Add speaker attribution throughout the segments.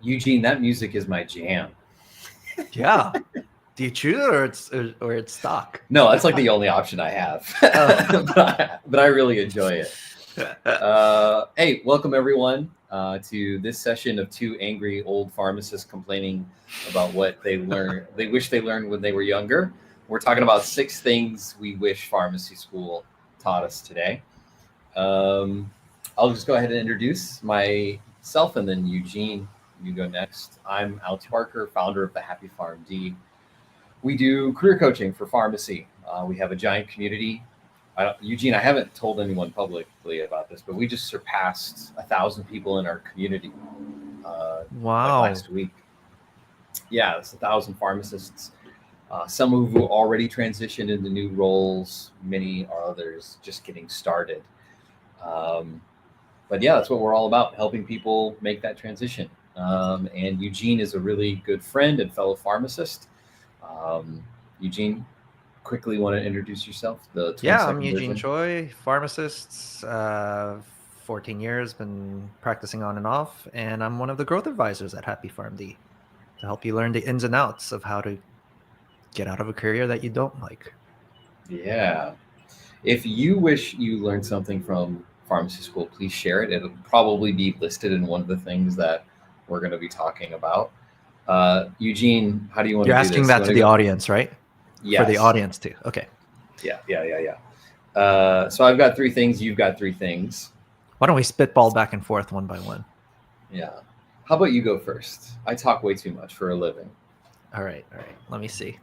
Speaker 1: Eugene, that music is my jam.
Speaker 2: Yeah. Do you choose it or it's stock?
Speaker 1: No, that's like the only option I have. but I really enjoy it. Hey, welcome everyone to this session of two angry old pharmacists complaining about what they wish they learned when they were younger. We're talking about 6 things we wish pharmacy school taught us today. I'll just go ahead and introduce myself, and then Eugene, you go next. I'm Alex Parker, founder of the Happy PharmD. We do career coaching for pharmacy. We have a giant community. Eugene, I haven't told anyone publicly about this, but we just surpassed 1,000 people in our community.
Speaker 2: Wow.
Speaker 1: Like last week. Yeah, it's 1,000 pharmacists. Some who've already transitioned into new roles, many are others just getting started. But yeah, that's what we're all about, helping people make that transition. And Eugene is a really good friend and fellow pharmacist. Eugene, quickly want to introduce yourself?
Speaker 2: I'm Eugene Choi, pharmacist, 14 years, been practicing on and off, and I'm one of the growth advisors at Happy PharmD to help you learn the ins and outs of how to get out of a career that you don't like.
Speaker 1: Yeah. If you wish you learned something from pharmacy school, please share it. It'll probably be listed in one of the things that we're going to be talking about. Eugene, how do you want to do this?
Speaker 2: You're asking that to the audience, right?
Speaker 1: Yes.
Speaker 2: For the audience too. Okay.
Speaker 1: Yeah. So I've got 3 things. You've got 3 things.
Speaker 2: Why don't we spitball back and forth one by one?
Speaker 1: Yeah. How about you go first? I talk way too much for a living.
Speaker 2: All right. Let me see.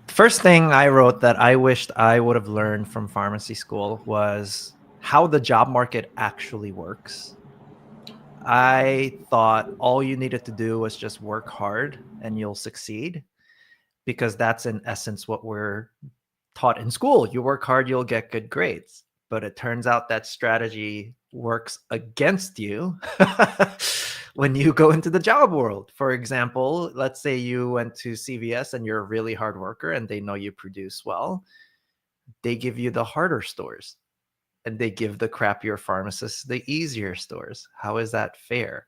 Speaker 2: First thing I wrote that I wished I would have learned from pharmacy school was how the job market actually works. I thought all you needed to do was just work hard and you'll succeed, because that's in essence what we're taught in school. You work hard, you'll get good grades. But it turns out that strategy works against you when you go into the job world. For example, let's say you went to CVS and you're a really hard worker and they know you produce well. They give you the harder stores and they give the crappier pharmacists the easier stores. How is that fair?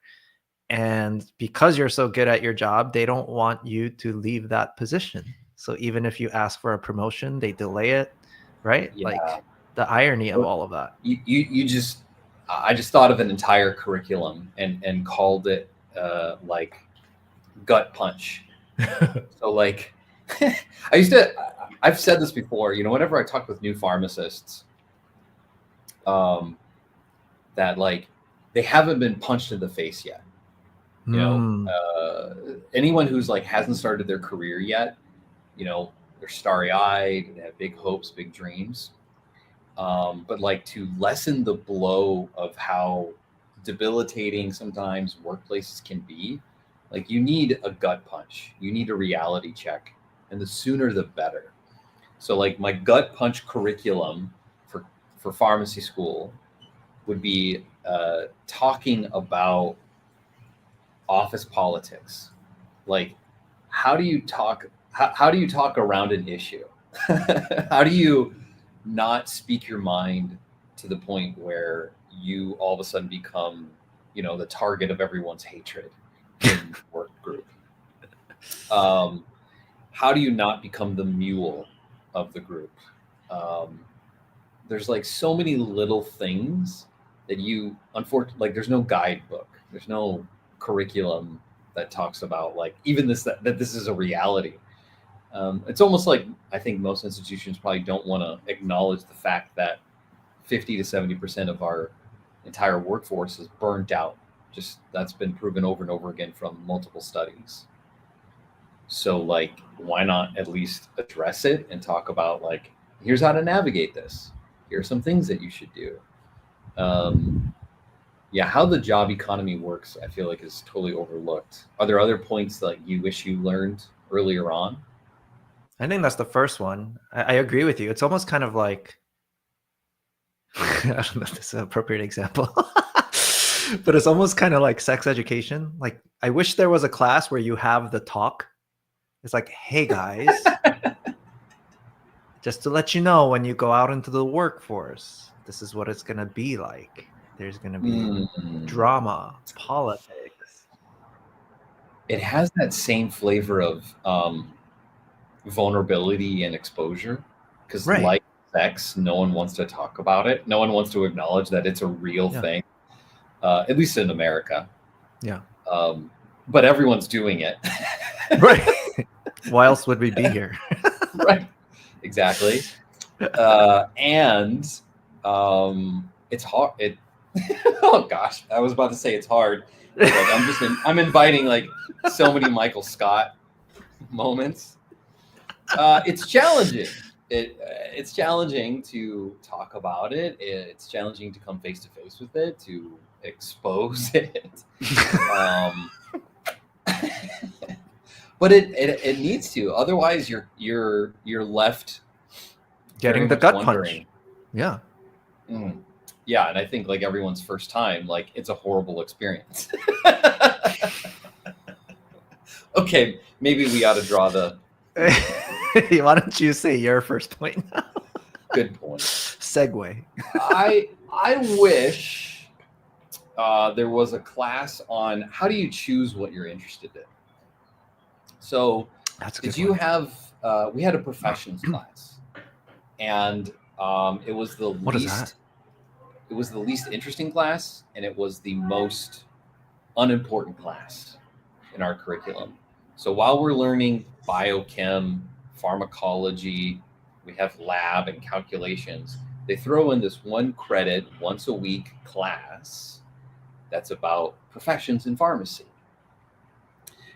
Speaker 2: And because you're so good at your job, they don't want you to leave that position. So even if you ask for a promotion, they delay it, right?
Speaker 1: Yeah.
Speaker 2: Like the irony of all of that.
Speaker 1: I just thought of an entire curriculum and called it like gut punch. So like I've said this before, whenever I talk with new pharmacists, that like they haven't been punched in the face yet. Anyone who's like hasn't started their career yet, they're starry-eyed, they have big hopes, big dreams. But like to lessen the blow of how debilitating sometimes workplaces can be, like you need a gut punch, you need a reality check, and the sooner the better. So like my gut punch curriculum for pharmacy school would be talking about office politics. Like how do you talk around an issue? How do you not speak your mind to the point where you all of a sudden become, the target of everyone's hatred in the work group? How do you not become the mule of the group? There's like so many little things that unfortunately, like there's no guidebook, there's no curriculum that talks about like even that this is a reality. It's almost like I think most institutions probably don't want to acknowledge the fact that 50 to 70% of our entire workforce is burnt out. Just that's been proven over and over again from multiple studies. So like, why not at least address it and talk about like, here's how to navigate this. Here are some things that you should do. How the job economy works, I feel like is totally overlooked. Are there other points that you wish you learned earlier on?
Speaker 2: I think that's the first one. I agree with you. It's almost kind of like, I don't know if this is an appropriate example, but it's almost kind of like sex education. Like, I wish there was a class where you have the talk. It's like, hey guys, just to let you know, when you go out into the workforce, this is what it's going to be like. There's going to be drama, politics.
Speaker 1: It has that same flavor of vulnerability and exposure, because
Speaker 2: Right.
Speaker 1: like sex, no one wants to talk about it. No one wants to acknowledge that it's a real thing, at least in America.
Speaker 2: Yeah.
Speaker 1: But everyone's doing it.
Speaker 2: Right. Why else would we be here?
Speaker 1: Right. Exactly. And it's hard. Oh gosh, I was about to say it's hard. Like, I'm inviting like so many Michael Scott moments. It's challenging. It's challenging to talk about it. It's challenging to come face to face with it, to expose it. But it needs to. Otherwise, you're left
Speaker 2: getting the gut punch. Yeah.
Speaker 1: Yeah, and I think like everyone's first time, like it's a horrible experience. Okay, maybe we ought to draw the.
Speaker 2: Why don't you say your first point now?
Speaker 1: Good point.
Speaker 2: Segue.
Speaker 1: I wish there was a class on how do you choose what you're interested in. So did you have? We had a professions class, and it was the
Speaker 2: what
Speaker 1: least.
Speaker 2: Is that?
Speaker 1: It was the least interesting class, and it was the most unimportant class in our curriculum. So while we're learning biochem, pharmacology, we have lab and calculations, they throw in this 1 credit once a week class that's about professions in pharmacy.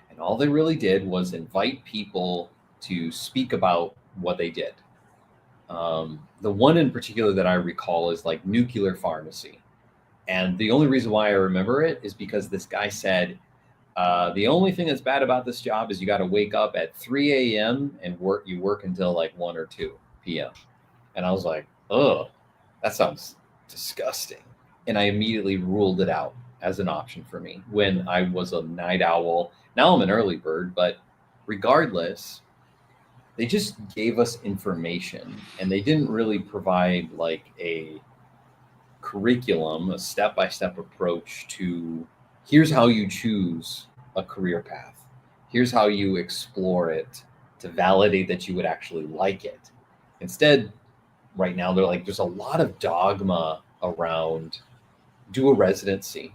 Speaker 1: And all they really did was invite people to speak about what they did. The one in particular that I recall is like nuclear pharmacy. And the only reason why I remember it is because this guy said, the only thing that's bad about this job is you got to wake up at 3 a.m. and you work until like 1 or 2 p.m. And I was like, oh, that sounds disgusting. And I immediately ruled it out as an option for me when I was a night owl. Now I'm an early bird, but regardless, they just gave us information, and they didn't really provide like a curriculum, a step-by-step approach to here's how you choose a career path. Here's how you explore it to validate that you would actually like it. Instead, right now, they're like, there's a lot of dogma around do a residency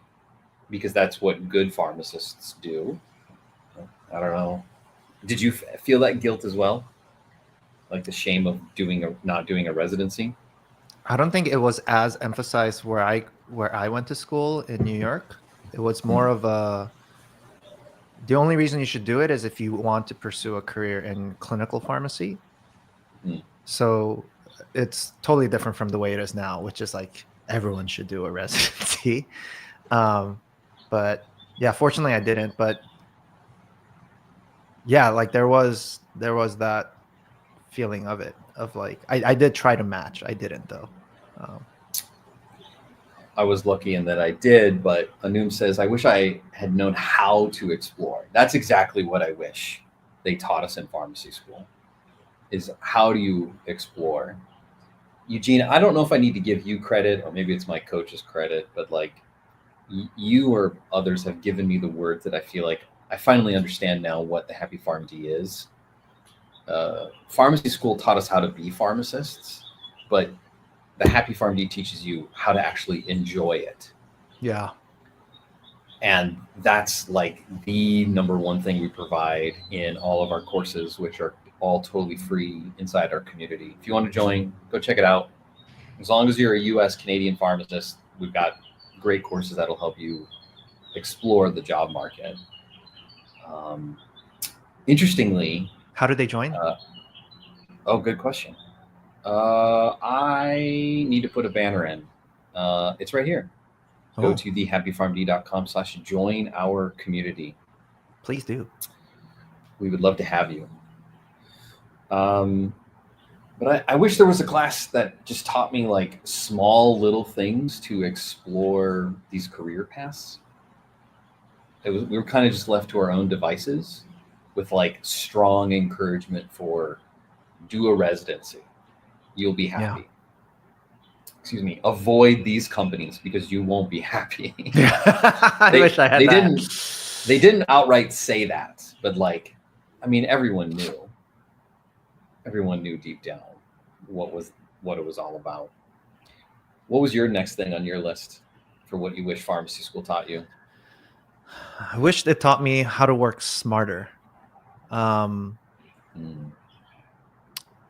Speaker 1: because that's what good pharmacists do. I don't know. Did you feel that guilt as well? Like the shame of not doing a residency?
Speaker 2: I don't think it was as emphasized where I went to school in New York. It was more of the only reason you should do it is if you want to pursue a career in clinical pharmacy. So it's totally different from the way it is now, which is like everyone should do a residency. But yeah, fortunately I didn't. But yeah, like there was that feeling of it, of like I did try to match. I didn't though.
Speaker 1: I was lucky in that I did, but Anum says, I wish I had known how to explore. That's exactly what I wish they taught us in pharmacy school, is how do you explore? Eugene, I don't know if I need to give you credit, or maybe it's my coach's credit, but like you or others have given me the words that I feel like I finally understand now what the Happy PharmD is. Pharmacy school taught us how to be pharmacists, but the Happy PharmD teaches you how to actually enjoy it.
Speaker 2: Yeah.
Speaker 1: And that's like the number one thing we provide in all of our courses, which are all totally free inside our community. If you want to join, go check it out. As long as you're a US Canadian pharmacist, we've got great courses that'll help you explore the job market. Interestingly,
Speaker 2: how do they join?
Speaker 1: Good question. I need to put a banner in. It's right here. Go to thehappypharmd.com/join our community.
Speaker 2: Please do.
Speaker 1: We would love to have you. Um, but I wish there was a class that just taught me like small little things to explore these career paths. We were kind of just left to our own devices with like strong encouragement for do a residency. You'll be
Speaker 2: Yeah.
Speaker 1: happy. Excuse me. Avoid these companies because you won't be happy.
Speaker 2: I wish I had
Speaker 1: they
Speaker 2: that.
Speaker 1: didn't outright say that, but like, I mean, everyone knew deep down what it was all about. What was your next thing on your list for what you wish pharmacy school taught you?
Speaker 2: I wish it taught me how to work smarter. Um,
Speaker 1: Mm.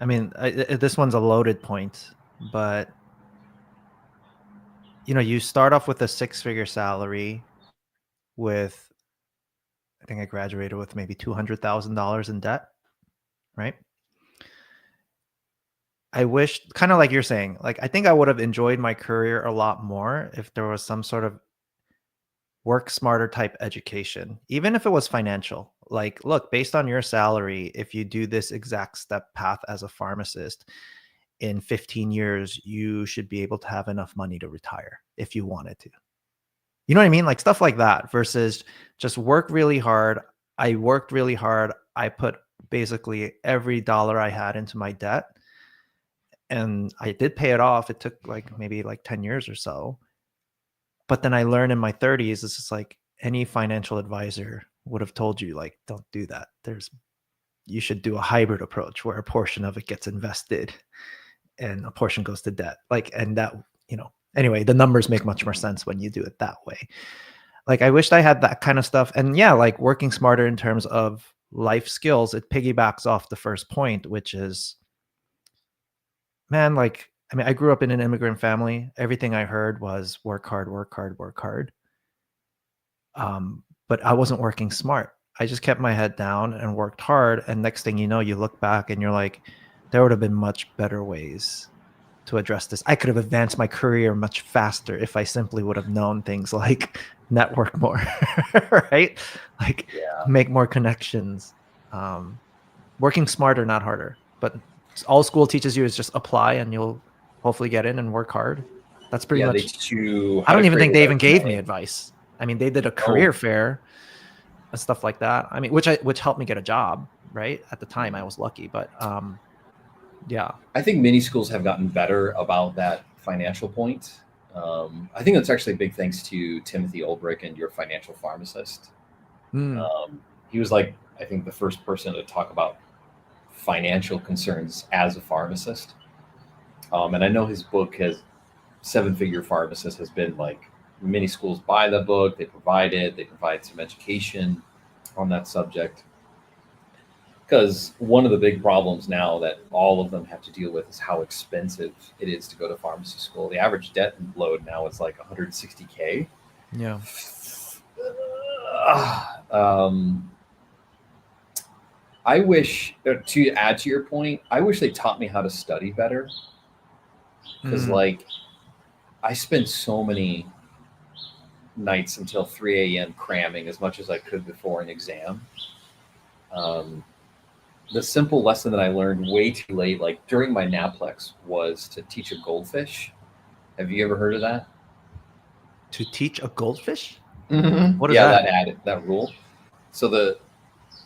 Speaker 2: I mean, this one's a loaded point, but you start off with a six-figure salary with, I think I graduated with maybe $200,000 in debt, right? I wish, kind of like you're saying, like I think I would have enjoyed my career a lot more if there was some sort of work smarter type education, even if it was financial. Like, look, based on your salary, if you do this exact step path as a pharmacist, in 15 years, you should be able to have enough money to retire if you wanted to. You know what I mean? Like stuff like that versus just work really hard. I worked really hard. I put basically every dollar I had into my debt and I did pay it off. It took like maybe like 10 years or so. But then I learned in my 30s, it's just like any financial advisor would have told you, like, don't do that. You should do a hybrid approach where a portion of it gets invested and a portion goes to debt. Like, and that, anyway, the numbers make much more sense when you do it that way. Like, I wished I had that kind of stuff. And yeah, like working smarter in terms of life skills, it piggybacks off the first point, which is, man, like, I mean, I grew up in an immigrant family. Everything I heard was work hard, work hard, work hard. But I wasn't working smart. I just kept my head down and worked hard. And next thing you know, you look back and you're like, there would have been much better ways to address this. I could have advanced my career much faster if I simply would have known things like network more, right? Like make more connections, working smarter, not harder. But all school teaches you is just apply and you'll hopefully get in and work hard. That's pretty much.
Speaker 1: They teach you
Speaker 2: I don't even think they even
Speaker 1: resume.
Speaker 2: gave me advice. I mean, they did a career fair and stuff like that. I mean, which helped me get a job, right? At the time I was lucky, but yeah.
Speaker 1: I think many schools have gotten better about that financial point. I think that's actually a big thanks to Timothy Olbrich and your financial pharmacist. He was like, I think, the first person to talk about financial concerns as a pharmacist. And I know his book has Seven Figure Pharmacist has been like many schools buy the book, they provide some education on that subject. Because one of the big problems now that all of them have to deal with is how expensive it is to go to pharmacy school. The average debt load now is like 160K.
Speaker 2: Yeah.
Speaker 1: I wish, to add to your point, I wish they taught me how to study better. Because like I spent so many nights until 3 a.m. cramming as much as I could before an exam. The simple lesson that I learned way too late, like during my NAPLEX, was to teach a goldfish. Have you ever heard of that?
Speaker 2: To teach a goldfish?
Speaker 1: Mm-hmm.
Speaker 2: What is that?
Speaker 1: that rule. So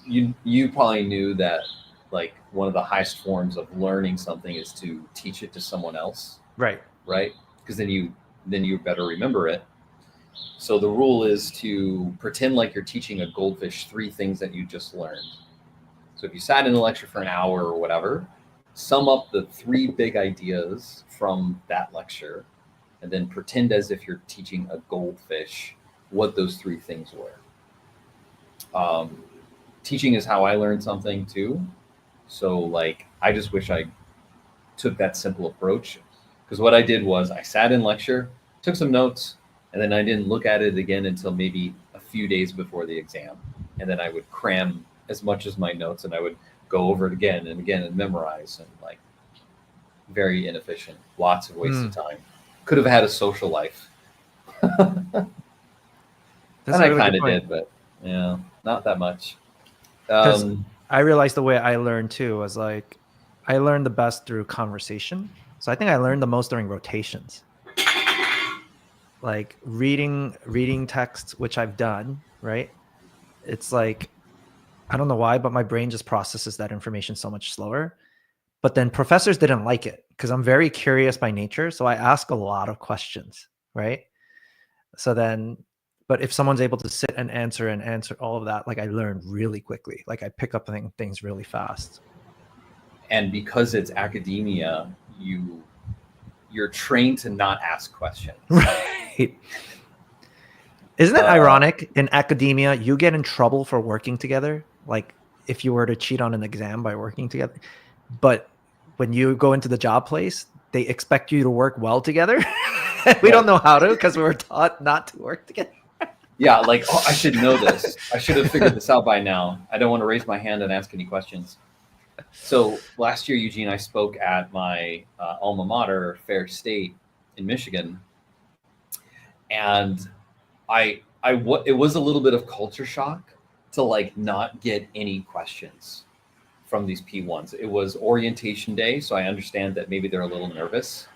Speaker 1: you probably knew that like one of the highest forms of learning something is to teach it to someone else.
Speaker 2: Right.
Speaker 1: Because then you better remember it. So the rule is to pretend like you're teaching a goldfish 3 things that you just learned. So if you sat in a lecture for an hour or whatever, sum up the 3 big ideas from that lecture, and then pretend as if you're teaching a goldfish what those 3 things were. Teaching is how I learned something too. So like, I just wish I took that simple approach, because what I did was I sat in lecture, took some notes, and then I didn't look at it again until maybe a few days before the exam. And then I would cram as much as my notes and I would go over it again and again and memorize, and like very inefficient, lots of wasted time. Could have had a social life. And I kind of did, but yeah, not that much.
Speaker 2: I realized the way I learned too was like, I learned the best through conversation. So I think I learned the most during rotations. Like reading texts, which I've done, right? It's like, I don't know why, but my brain just processes that information so much slower. But then professors didn't like it because I'm very curious by nature. So I ask a lot of questions, right? So then, but if someone's able to sit and answer all of that, like I learn really quickly. Like I pick up things really fast.
Speaker 1: And because it's academia, you're trained to not ask questions.
Speaker 2: Right. Isn't it ironic in academia, you get in trouble for working together? Like if you were to cheat on an exam by working together. But when you go into the job place, they expect you to work well together. We don't know how to because we were taught not to work together.
Speaker 1: Yeah, like, oh, I should know this. I should have figured this out by now. I don't want to raise my hand and ask any questions. So last year, Eugene, I spoke at my alma mater, Fair State in Michigan, and it was a little bit of culture shock to like not get any questions from these P1s. It was orientation day, so I understand that maybe they're a little nervous,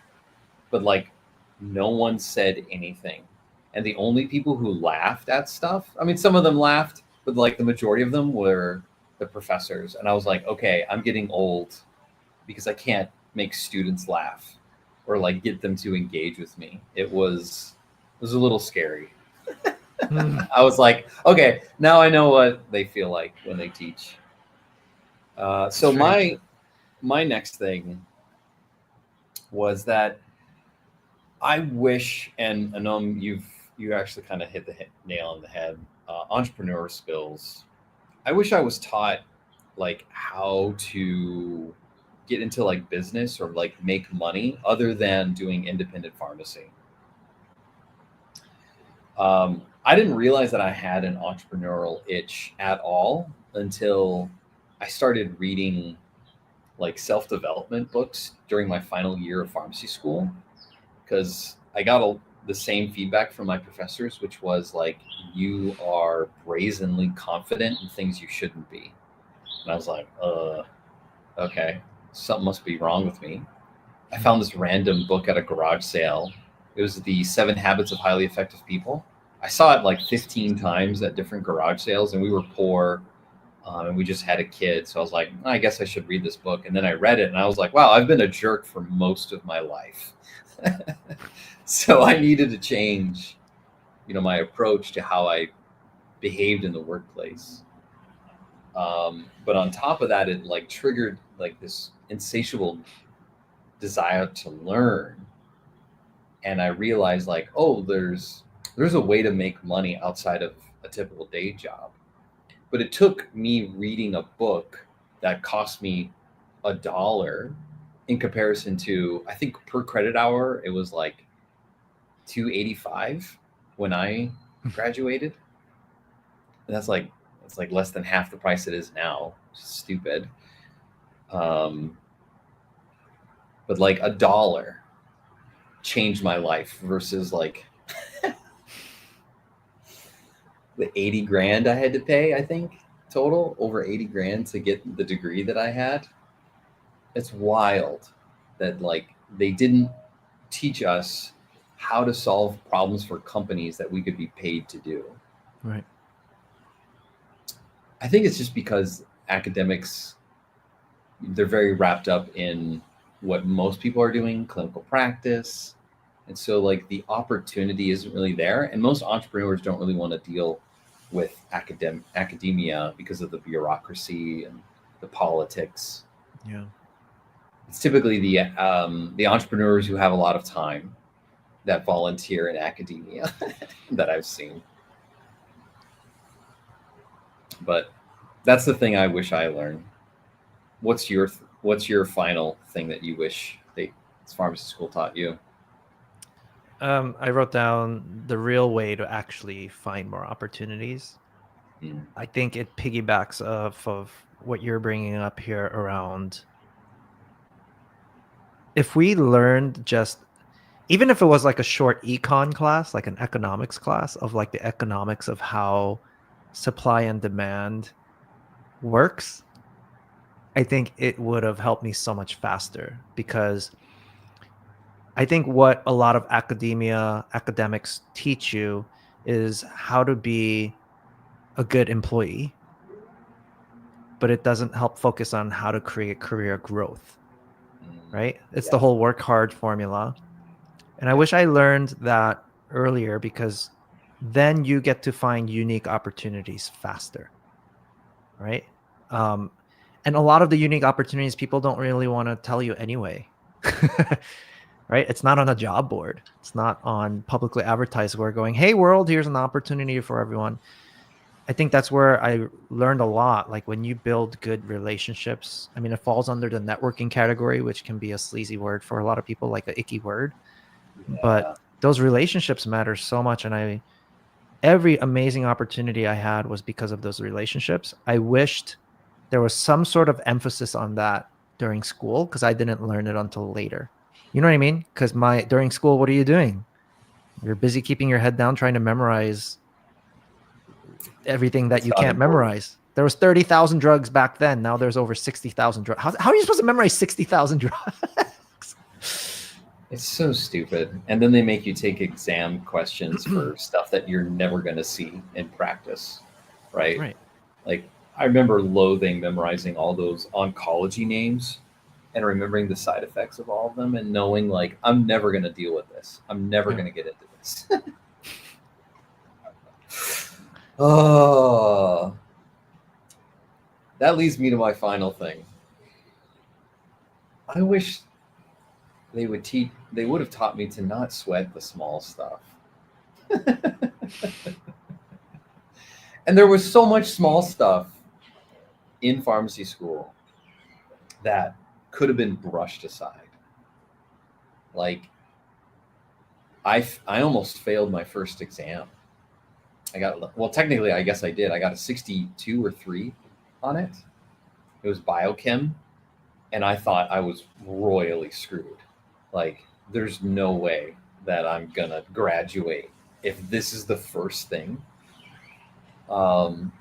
Speaker 1: but like no one said anything. And the only people who laughed at stuff, I mean, some of them laughed, but like the majority of them were the professors. And I was like, okay, I'm getting old because I can't make students laugh or like get them to engage with me. It was a little scary. I was like, okay, now I know what they feel like when they teach. So my next thing was that I wish, and Anum, you actually kind of hit the nail on the head. Entrepreneur skills. I wish I was taught like how to get into like business or like make money other than doing independent pharmacy. I didn't realize that I had an entrepreneurial itch at all until I started reading like self-development books during my final year of pharmacy school, because I got the same feedback from my professors, which was like, you are brazenly confident in things you shouldn't be. And I was like, okay, something must be wrong with me. I found this random book at a garage sale. It was The 7 Habits of Highly Effective People. I saw it like 15 times at different garage sales, and we were poor, and we just had a kid. So I was like, I guess I should read this book. And then I read it, and I was like, wow, I've been a jerk for most of my life. So I needed to change, my approach to how I behaved in the workplace. But on top of that, it like triggered like this insatiable desire to learn. And I realized like, oh, there's a way to make money outside of a typical day job. But it took me reading a book that cost me $1 in comparison to, I think per credit hour, it was like $2.85 when I graduated. And that's like less than half the price it is now. Stupid. But like $1 changed my life versus like the 80 grand I had to pay, I think total over 80 grand to get the degree that I had. It's wild that like they didn't teach us how to solve problems for companies that we could be paid to do.
Speaker 2: Right.
Speaker 1: I think it's just because academics, they're very wrapped up in what most people are doing, clinical practice. And so like the opportunity isn't really there. And most entrepreneurs don't really want to deal with academia because of the bureaucracy and the politics.
Speaker 2: Yeah.
Speaker 1: It's typically the entrepreneurs who have a lot of time that volunteer in academia that I've seen. But that's the thing I wish I learned. What's your final thing that you wish pharmacy school taught you?
Speaker 2: I wrote down the real way to actually find more opportunities. I think it piggybacks off of what you're bringing up here around. If we learned just, even if it was like a short econ class, like an economics class of like the economics of how supply and demand works, I think it would have helped me so much faster, because I think what a lot of academics teach you is how to be a good employee, but it doesn't help focus on how to create career growth, right? It's the
Speaker 1: Yeah.
Speaker 2: whole work hard formula. And I wish I learned that earlier, because then you get to find unique opportunities faster, right? Um, and a lot of the unique opportunities people don't really want to tell you anyway, right? It's not on a job board. It's not on publicly advertised. We're going, hey, world, here's an opportunity for everyone. I think that's where I learned a lot. Like when you build good relationships, I mean, it falls under the networking category, which can be a sleazy word for a lot of people, like a icky word. But
Speaker 1: Yeah.
Speaker 2: those relationships matter so much. And every amazing opportunity I had was because of those relationships. I wished there was some sort of emphasis on that during school, because I didn't learn it until later. You know what I mean? Because during school, what are you doing? You're busy keeping your head down, trying to memorize everything that
Speaker 1: It's
Speaker 2: you
Speaker 1: not
Speaker 2: can't
Speaker 1: important.
Speaker 2: memorize. There was 30,000 drugs back then. Now there's over 60,000 drugs. How are you supposed to memorize 60,000 drugs?
Speaker 1: It's so stupid. And then they make you take exam questions for stuff that you're never going to see in practice, right?
Speaker 2: Right.
Speaker 1: Like, I remember loathing memorizing all those oncology names and remembering the side effects of all of them and knowing, like, I'm never going to deal with this. I'm never
Speaker 2: Yeah.
Speaker 1: going to get into this. Oh, that leads me to my final thing. I wish they would have taught me to not sweat the small stuff. And there was so much small stuff in pharmacy school that could have been brushed aside. Like, I almost failed my first exam. I got, well, technically, I guess I did. I got a 62 or 3 on it. It was biochem, and I thought I was royally screwed. Like, there's no way that I'm gonna graduate if this is the first thing. Um,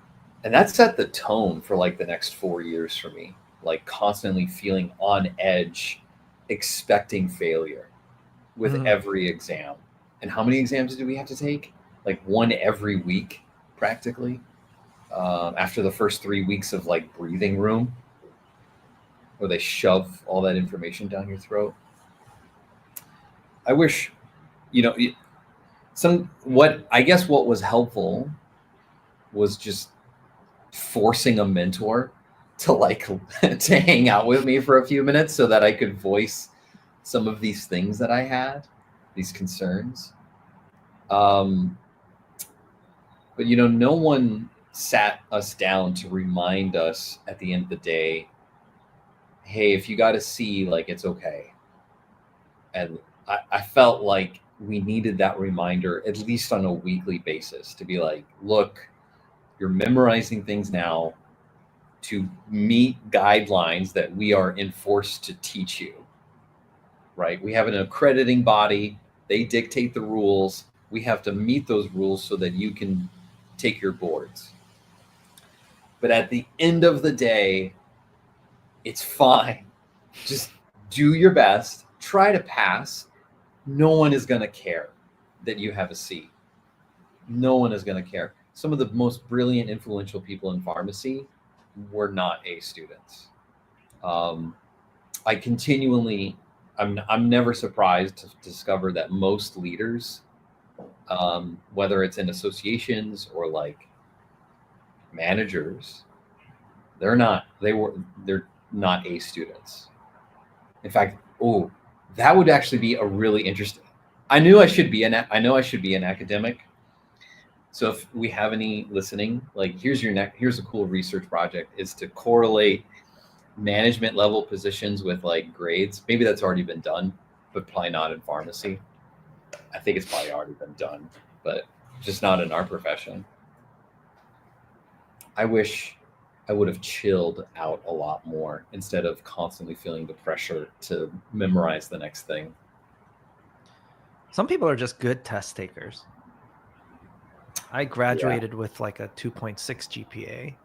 Speaker 1: and that set the tone for like the next 4 years for me. Like constantly feeling on edge, expecting failure with
Speaker 2: Mhm.
Speaker 1: every exam. And how many exams do we have to take? Like one every week, practically. After the first 3 weeks of like breathing room, where they shove all that information down your throat. I wish, you know, some what I guess what was helpful was just forcing a mentor to like to hang out with me for a few minutes so that I could voice some of these things that I had, these concerns. Um, but you know, no one sat us down to remind us at the end of the day, hey, if you got to see, like it's okay. And I felt like we needed that reminder at least on a weekly basis to be like, look, you're memorizing things now to meet guidelines that we are enforced to teach you, right? We have an accrediting body, they dictate the rules. We have to meet those rules so that you can take your boards. But at the end of the day, it's fine. Just do your best, try to pass. No one is going to care that you have a C. No one is going to care. Some of the most brilliant, influential people in pharmacy were not A students. Um, I continually, I'm never surprised to discover that most leaders, whether it's in associations or like managers, they're not A students. In fact, oh, that would actually be a really interesting. I know I should be an academic. So if we have any listening, like here's a cool research project is to correlate management level positions with like grades. Maybe that's already been done, but probably not in pharmacy. I think it's probably already been done, but just not in our profession. I wish I would have chilled out a lot more instead of constantly feeling the pressure to memorize the next thing.
Speaker 2: Some people are just good test takers. I
Speaker 1: Yeah.
Speaker 2: graduated with like a 2.6 GPA,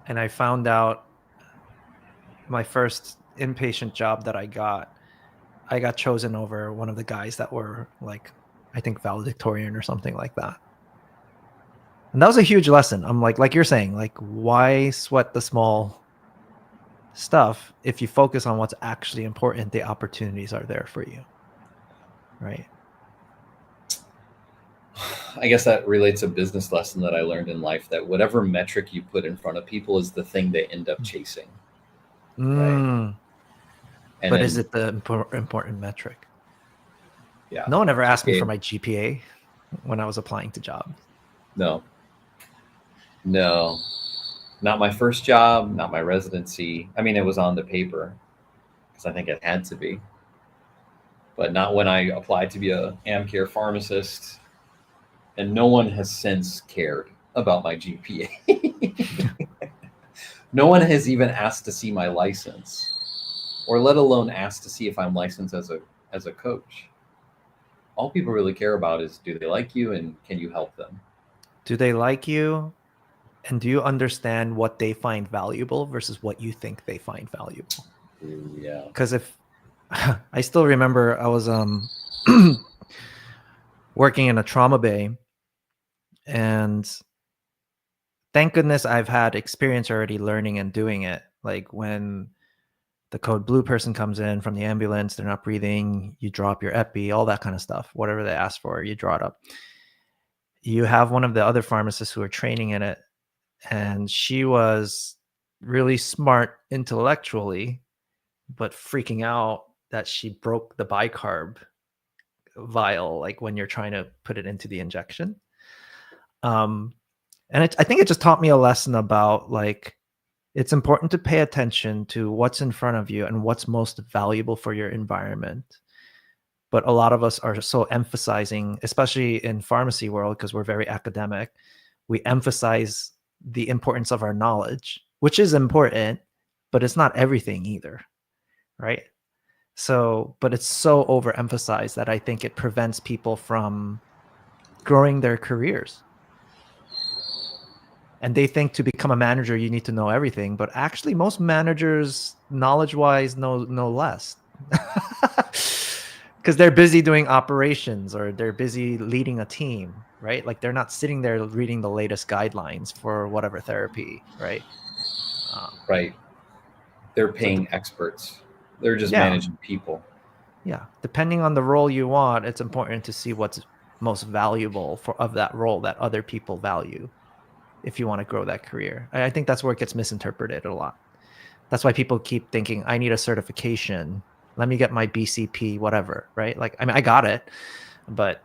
Speaker 2: and I found out my first inpatient job that I got chosen over one of the guys that were like, I think valedictorian or something like that. And that was a huge lesson. I'm like you're saying, like, why sweat the small stuff? If you focus on what's actually important, the opportunities are there for you. Right.
Speaker 1: I guess that relates a business lesson that I learned in life, that whatever metric you put in front of people is the thing they end up chasing. Right. And
Speaker 2: But
Speaker 1: then,
Speaker 2: is it the important metric?
Speaker 1: yeah.
Speaker 2: No one ever asked me
Speaker 1: GPA.
Speaker 2: for my GPA when I was applying to jobs.
Speaker 1: No. Not my first job, not my residency. I mean, it was on the paper because I think it had to be, but not when I applied to be a AmCare pharmacist. And no one has since cared about my GPA. No one has even asked to see my license, or let alone asked to see if I'm licensed as a coach. All people really care about is, do they like you and can you help them?
Speaker 2: Do they like you? And do you understand what they find valuable versus what you think they find valuable?
Speaker 1: Ooh, yeah.
Speaker 2: Because if I still remember, I was working in a trauma bay, and thank goodness I've had experience already learning and doing it. Like when the code blue person comes in from the ambulance, they're not breathing, you drop your epi, all that kind of stuff, whatever they ask for, you draw it up. You have one of the other pharmacists who are training in it, and she was really smart intellectually, but freaking out that she broke the bicarb vial, like when you're trying to put it into the injection. And I think it just taught me a lesson about, like, it's important to pay attention to what's in front of you and what's most valuable for your environment. But a lot of us are so emphasizing, especially in pharmacy world, because we're very academic, we emphasize the importance of our knowledge, which is important, but it's not everything either, right? So, but it's so overemphasized that I think it prevents people from growing their careers. And they think to become a manager, you need to know everything. But actually, most managers, knowledge-wise, know less. Because they're busy doing operations, or they're busy leading a team, right? Like they're not sitting there reading the latest guidelines for whatever therapy, right?
Speaker 1: Right. They're paying experts. They're just managing people.
Speaker 2: Yeah. Depending on the role you want, it's important to see what's most valuable of that role that other people value if you want to grow that career. I think that's where it gets misinterpreted a lot. That's why people keep thinking, I need a certification. Let me get my BCP, whatever, right? Like, I mean, I got it, but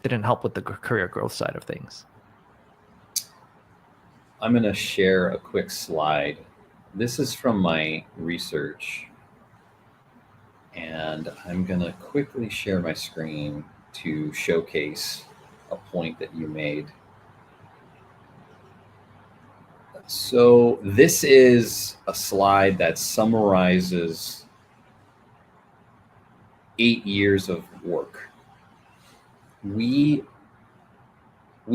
Speaker 2: it didn't help with the career growth side of things.
Speaker 1: I'm going to share a quick slide. This is from my research, and I'm going to quickly share my screen to showcase a point that you made. So this is a slide that summarizes 8 years of work. We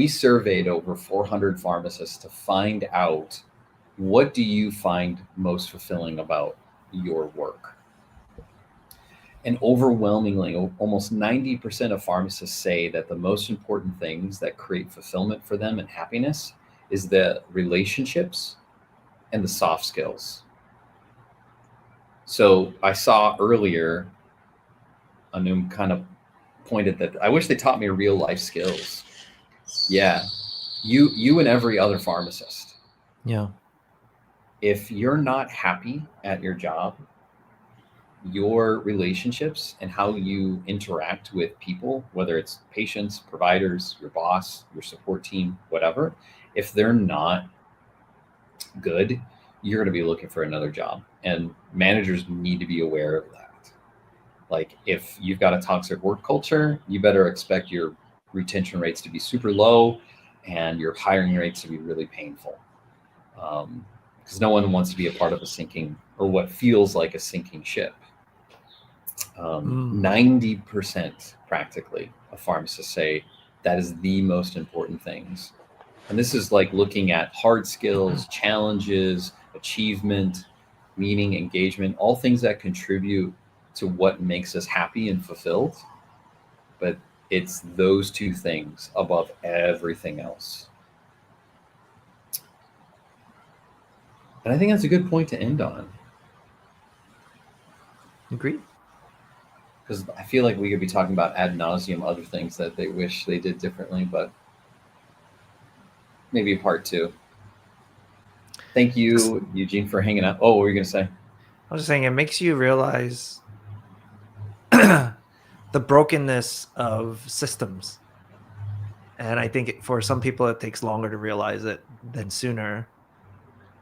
Speaker 1: surveyed over 400 pharmacists to find out, what do you find most fulfilling about your work? And overwhelmingly, almost 90% of pharmacists say that the most important things that create fulfillment for them and happiness is the relationships and the soft skills. So I saw earlier, Anum kind of pointed that I wish they taught me real life skills. Yeah, you and every other pharmacist.
Speaker 2: Yeah.
Speaker 1: If you're not happy at your job, your relationships and how you interact with people, whether it's patients, providers, your boss, your support team, whatever, if they're not good, you're going to be looking for another job. And managers need to be aware of that. Like, if you've got a toxic work culture, you better expect your retention rates to be super low and your hiring rates to be really painful. Because no one wants to be a part of a sinking, or what feels like a sinking ship. 90% practically of pharmacists say that is the most important things. And this is like looking at hard skills, challenges, achievement. meaning, engagement, all things that contribute to what makes us happy and fulfilled. But it's those two things above everything else. And I think that's a good point to end on,
Speaker 2: Agreed.
Speaker 1: because I feel like we could be talking about ad nauseum other things that they wish they did differently, but maybe part two. Thank you, Eugene, for hanging out. Oh, what were you going to say?
Speaker 2: I was just saying, it makes you realize the brokenness of systems. And I think for some people, it takes longer to realize it than sooner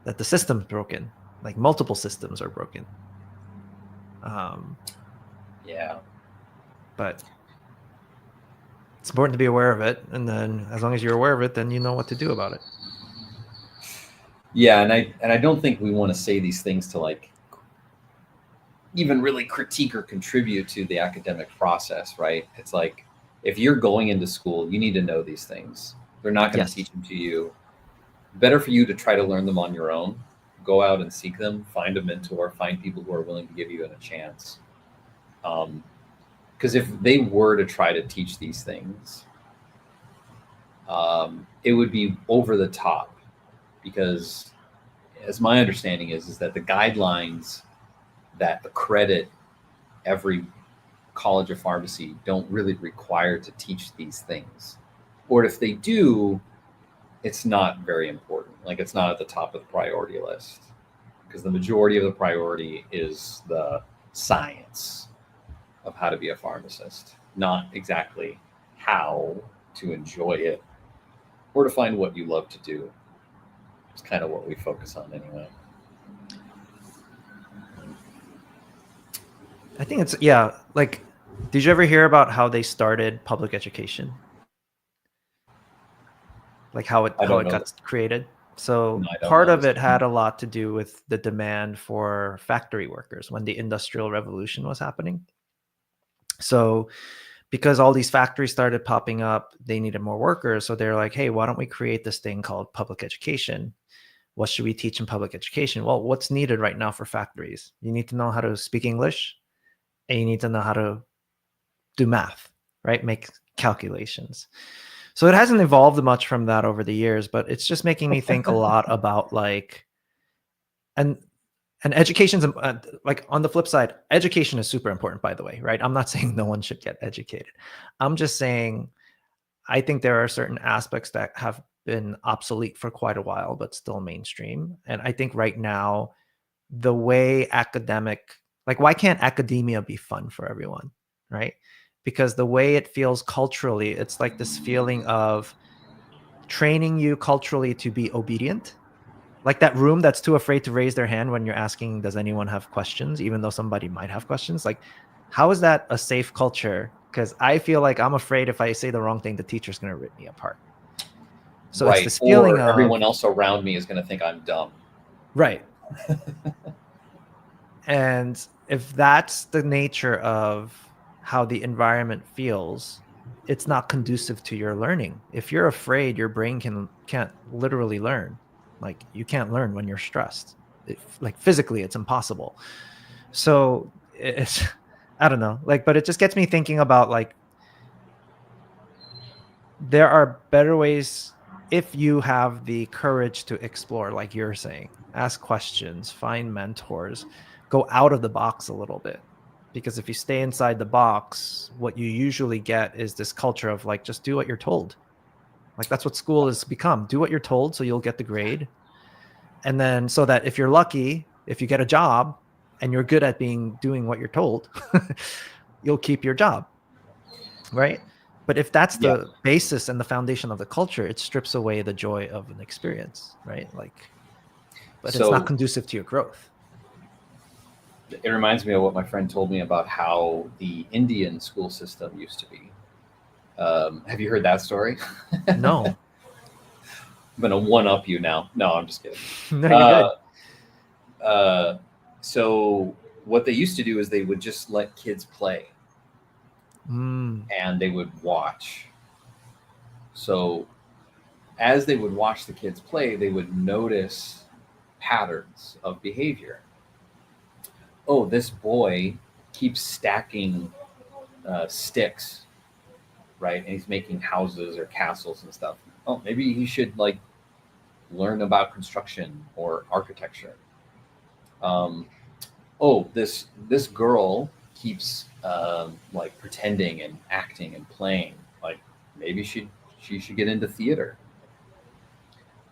Speaker 2: that the system's broken. Like multiple systems are broken.
Speaker 1: Yeah.
Speaker 2: But it's important to be aware of it. And then as long as you're aware of it, then you know what to do about it.
Speaker 1: Yeah, and I don't think we want to say these things to like even really critique or contribute to the academic process, right? It's like if you're going into school, you need to know these things. They're not going to
Speaker 2: Yes.
Speaker 1: teach them to you. Better for you to try to learn them on your own. Go out and seek them, find a mentor, find people who are willing to give you a chance. Because if they were to try to teach these things, it would be over the top. Because, as my understanding is that the guidelines that accredit every college of pharmacy don't really require to teach these things, or if they do, it's not very important. Like it's not at the top of the priority list, because the majority of the priority is the science of how to be a pharmacist, not exactly how to enjoy it or to find what you love to do. It's kind of what we focus on anyway.
Speaker 2: I think it's, yeah, like, did you ever hear about how they started public education? Like how it got created? So
Speaker 1: No, I don't
Speaker 2: part
Speaker 1: know
Speaker 2: of
Speaker 1: this.
Speaker 2: it had a lot to do with the demand for factory workers when the Industrial Revolution was happening. So because all these factories started popping up, they needed more workers. So they're like, hey, why don't we create this thing called public education? What should we teach in public education? Well, what's needed right now for factories? You need to know how to speak English, and you need to know how to do math, right? Make calculations. So it hasn't evolved much from that over the years, but it's just making me think a lot about like, and education's like, on the flip side, education is super important, by the way, right? I'm not saying no one should get educated. I'm just saying I think there are certain aspects that have been obsolete for quite a while, but still mainstream. And I think right now, the way like, why can't academia be fun for everyone, right? Because the way it feels culturally, it's like this feeling of training you culturally to be obedient. Like that room that's too afraid to raise their hand when you're asking, does anyone have questions, even though somebody might have questions. Like, how is that a safe culture? Because I feel like I'm afraid if I say the wrong thing, the teacher's going to rip me apart. So it's
Speaker 1: Right.
Speaker 2: this feeling
Speaker 1: Or
Speaker 2: of
Speaker 1: everyone else around me is going to think I'm dumb.
Speaker 2: right. And if that's the nature of how the environment feels, it's not conducive to your learning. If you're afraid, your brain can't literally learn. Like you can't learn when you're stressed. Like physically, it's impossible. So it's I don't know. Like, but it just gets me thinking about like there are better ways if you have the courage to explore, like you're saying, ask questions, find mentors, go out of the box a little bit. Because if you stay inside the box, what you usually get is this culture of like, just do what you're told. Like that's what school has become. Do what you're told so you'll get the grade. And then so that if you're lucky, if you get a job and you're good at doing what you're told, you'll keep your job. Right. But if that's
Speaker 1: Yeah.
Speaker 2: the basis and the foundation of the culture, it strips away the joy of an experience, right? Like, but it's not conducive to your growth.
Speaker 1: It reminds me of what my friend told me about how the Indian school system used to be. Have you heard that story?
Speaker 2: No.
Speaker 1: I'm going to one up you now. No, I'm just kidding.
Speaker 2: No, you're
Speaker 1: good. So what they used to do is they would just let kids play. And they would watch. So as they would watch the kids play, they would notice patterns of behavior. oh, this boy keeps stacking sticks, right? And he's making houses or castles and stuff. Oh, maybe he should like learn about construction or architecture. Um, oh, this girl keeps like pretending and acting and playing. Like maybe she should get into theater.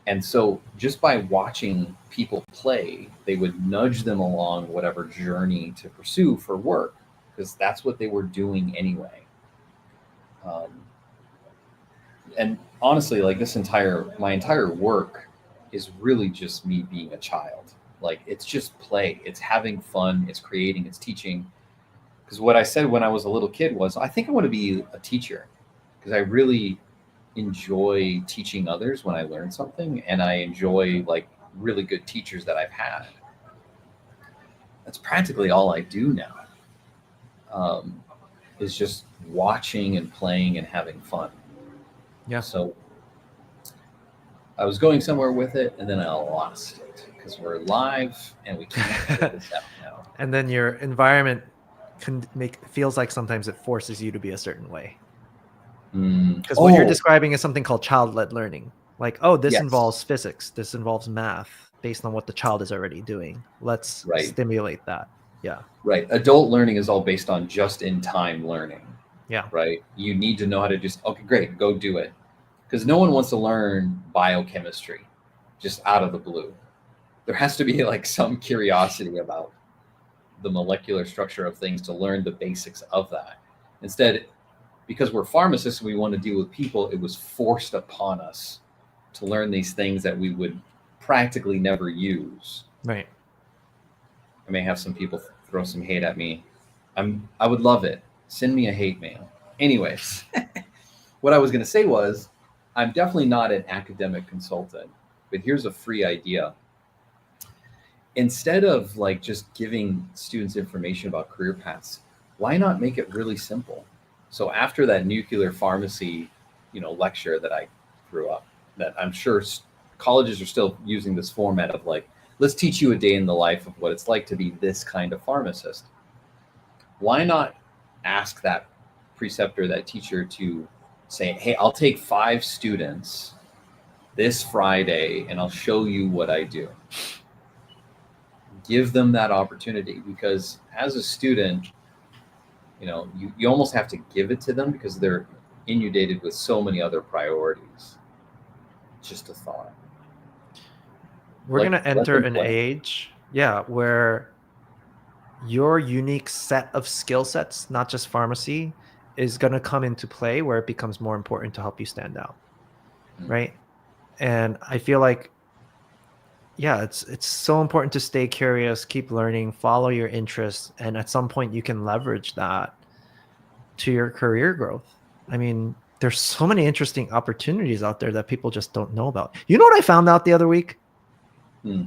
Speaker 1: And so just by watching people play, they would nudge them along whatever journey to pursue for work, because that's what they were doing anyway. Um, and honestly, like my entire work is really just me being a child. Like it's just play, it's having fun, it's creating, it's teaching. Because what I said when I was a little kid was, I think I want to be a teacher, because I really enjoy teaching others when I learn something, and I enjoy like really good teachers that I've had. That's practically all I do now. Is just watching and playing and having fun.
Speaker 2: Yeah.
Speaker 1: So I was going somewhere with it, and then I lost it because we're live and we can't edit this out now.
Speaker 2: And then your environment feels like sometimes it forces you to be a certain way. Because what you're describing is something called child-led learning. Like, oh, this
Speaker 1: Yes.
Speaker 2: involves physics, this involves math, based on what the child is already doing. Let's stimulate that. Yeah.
Speaker 1: Right. Adult learning is all based on just-in-time learning.
Speaker 2: Yeah.
Speaker 1: Right. You need to know how to just, okay, great, go do it. Because no one wants to learn biochemistry just out of the blue. There has to be like some curiosity about the molecular structure of things to learn the basics of that. Instead, because we're pharmacists and we want to deal with people, it was forced upon us to learn these things that we would practically never use.
Speaker 2: Right.
Speaker 1: I may have some people throw some hate at me. I would love it. Send me a hate mail. Anyways, what I was going to say was, I'm definitely not an academic consultant, but here's a free idea. Instead of like just giving students information about career paths, why not make it really simple? So after that nuclear pharmacy, lecture that I grew up, that I'm sure colleges are still using this format of like, let's teach you a day in the life of what it's like to be this kind of pharmacist. Why not ask that preceptor, that teacher, to say, hey, I'll take 5 students this Friday and I'll show you what I do. Give them that opportunity, because as a student, you almost have to give it to them because they're inundated with so many other priorities. Just a thought.
Speaker 2: We're going to enter an age, where your unique set of skill sets, not just pharmacy, is going to come into play, where it becomes more important to help you stand out. Right. And I feel like, it's so important to stay curious, keep learning, follow your interests. And at some point you can leverage that to your career growth. I mean, there's so many interesting opportunities out there that people just don't know about. You know what I found out the other week?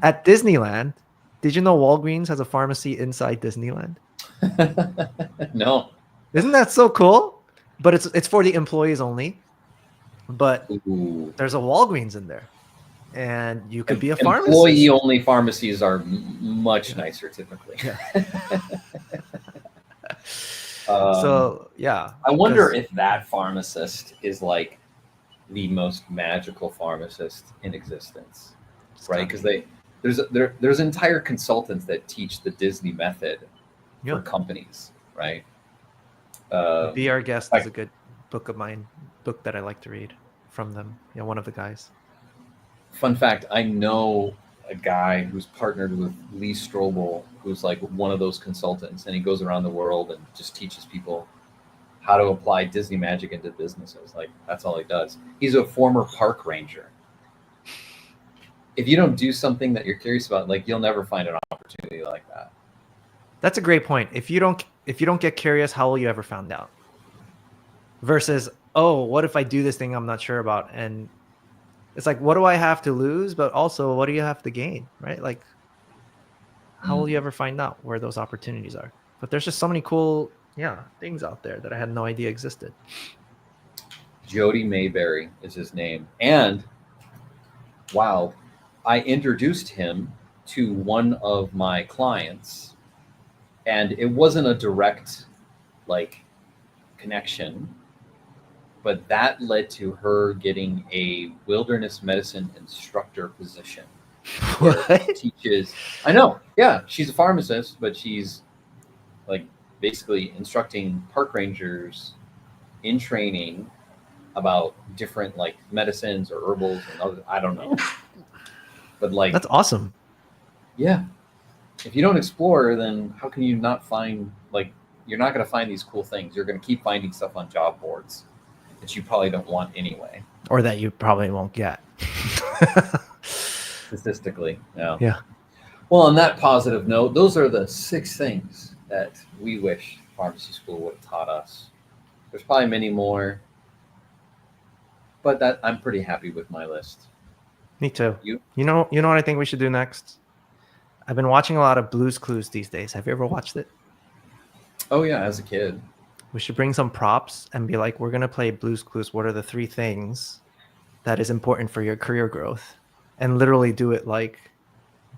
Speaker 2: At Disneyland, did you know Walgreens has a pharmacy inside Disneyland?
Speaker 1: No.
Speaker 2: Isn't that so cool? But it's for the employees only. But there's a Walgreens in there, and you could be a pharmacist.
Speaker 1: Employee-only pharmacies are much nicer typically. I wonder if that pharmacist is like the most magical pharmacist in existence, right? Because there's entire consultants that teach the Disney method for companies, right?
Speaker 2: Be Our Guest is a good book that I like to read from them. One of the guys.
Speaker 1: Fun fact, I know a guy who's partnered with Lee Strobel, who's like one of those consultants, and he goes around the world and just teaches people how to apply Disney magic into businesses. Like, that's all he does. He's a former park ranger. If you don't do something that you're curious about, like, you'll never find an opportunity like that.
Speaker 2: That's a great point. If you don't get curious, how will you ever find out? Versus, oh, what if I do this thing I'm not sure about? And it's like, what do I have to lose? But also, what do you have to gain, right? Like, how will you ever find out where those opportunities are? But there's just so many cool, things out there that I had no idea existed.
Speaker 1: Jody Mayberry is his name. And, wow, I introduced him to one of my clients And it wasn't a direct like connection, but that led to her getting a wilderness medicine instructor position where she
Speaker 2: What?
Speaker 1: teaches. I know, yeah, she's a pharmacist, but she's like basically instructing park rangers in training about different like medicines or herbals and other, I don't know. But like,
Speaker 2: That's awesome.
Speaker 1: yeah, if you don't explore, then how can you not find like you're not going to find these cool things. You're going to keep finding stuff on job boards that you probably don't want anyway.
Speaker 2: Or that you probably won't get.
Speaker 1: Statistically, yeah.
Speaker 2: Yeah.
Speaker 1: Well, on that positive note, those are the 6 things that we wish pharmacy school would have taught us. There's probably many more, but that I'm pretty happy with my list.
Speaker 2: Me too.
Speaker 1: You?
Speaker 2: You know what I think we should do next? I've been watching a lot of Blue's Clues these days. Have you ever watched it?
Speaker 1: Oh yeah, as a kid.
Speaker 2: We should bring some props and be like, we're gonna play Blue's Clues. What are the 3 things that is important for your career growth? And literally do it like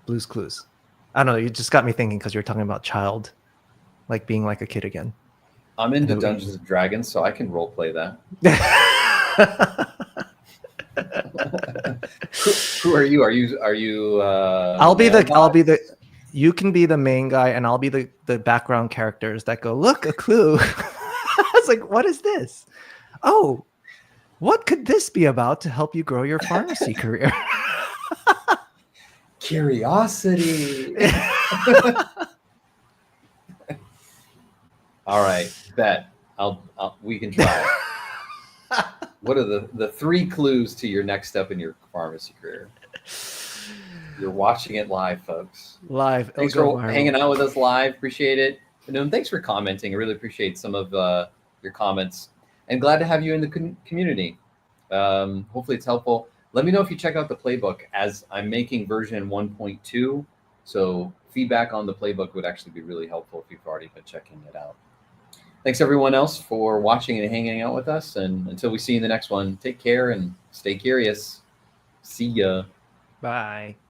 Speaker 2: Blue's Clues. I don't know. You just got me thinking because you're talking about child, like being like a kid again.
Speaker 1: I'm into
Speaker 2: And then we-
Speaker 1: Dungeons and Dragons, so I can role play that. Who are you? Are you?
Speaker 2: I'll be
Speaker 1: Manbot?
Speaker 2: the. You can be the main guy, and I'll be the background characters that go, look, a clue. I was like, what is this? Oh, what could this be about to help you grow your pharmacy career?
Speaker 1: Curiosity. All right, bet. We can try it. What are the 3 clues to your next step in your pharmacy career? You're watching it live, folks.
Speaker 2: Live. It'll
Speaker 1: Thanks
Speaker 2: go
Speaker 1: for
Speaker 2: viral.
Speaker 1: hanging out with us live. Appreciate it. And thanks for commenting. I really appreciate some of your comments. And glad to have you in the community. Hopefully it's helpful. Let me know if you check out the playbook, as I'm making version 1.2. So feedback on the playbook would actually be really helpful if you've already been checking it out. Thanks everyone else for watching and hanging out with us. And until we see you in the next one, take care and stay curious. See ya.
Speaker 2: Bye.